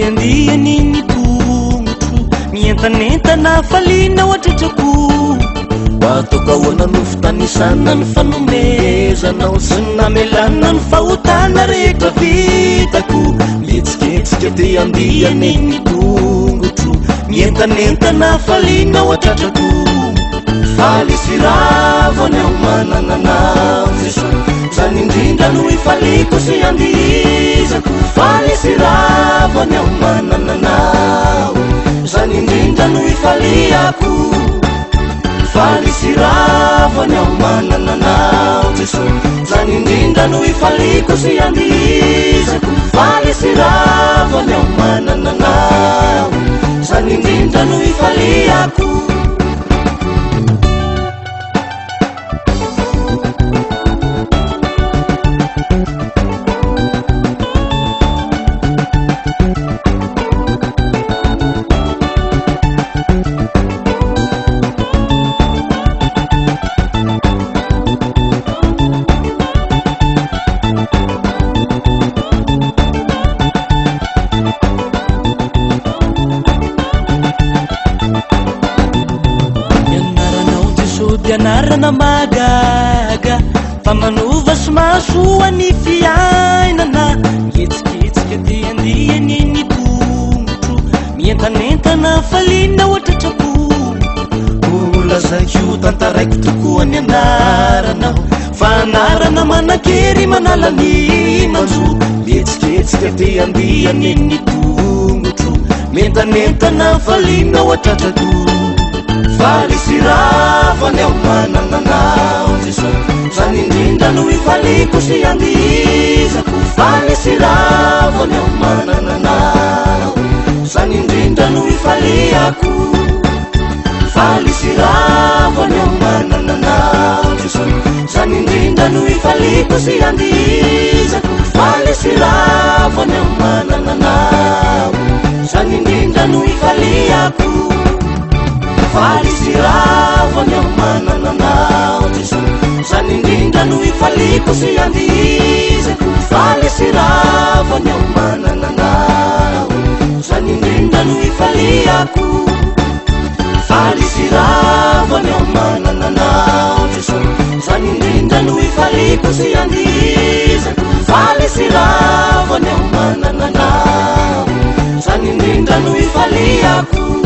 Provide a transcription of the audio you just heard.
andianiny tongotro mientanentana falina oatratrako batokahoana no fitanisana ny fanomezanao sy ny namelana ny fahotana rehetra vitako mietsiketsika te andianiny tongotro mientanentana falina oatratrako faly sy ravany aho manana anao Jesosy zany indrindra no ifaliko sy andihizako faly sy ravany aho manana anao zany indrindra no ifaliako faly sy ravany aho manana anao Jesosy zany indrindra no ifaliko sy andihizako faly sy ravany aho manana anao zany indrindra no ifaliako Pianarana magaga famanova sy masoa ny fiainana mietsiketsika te andianiny tongotro mientanentana falina oatratrako olazaiko tantaraiko tokoa ny anaranao fa anarana manan-kery manala ny manjo mietsiketsika te andianiny tongotro mientanentana falina oatratrako faly sy ravany aho manana anao Jesosy zany indrindra no ifaliko sy andihizako faly sy ravany aho manana anao zany indrindra no ifaliako faly sy ravany aho manana anao Jesosy zany indrindra no ifaliko sy andihizako faly sy ravany aho manana anao zany indrindra no ifaliako faly sy ravany aho manana anao Jesosy zany indrindra no ifaliko sy andihizako faly sy ravany aho manana anao zany indrindra no ifaliako faly sy ravany aho manana anao Jesosy zany indrindra no ifaliko sy andihizako faly sy ravany aho manana anao zany indrindra no ifaliako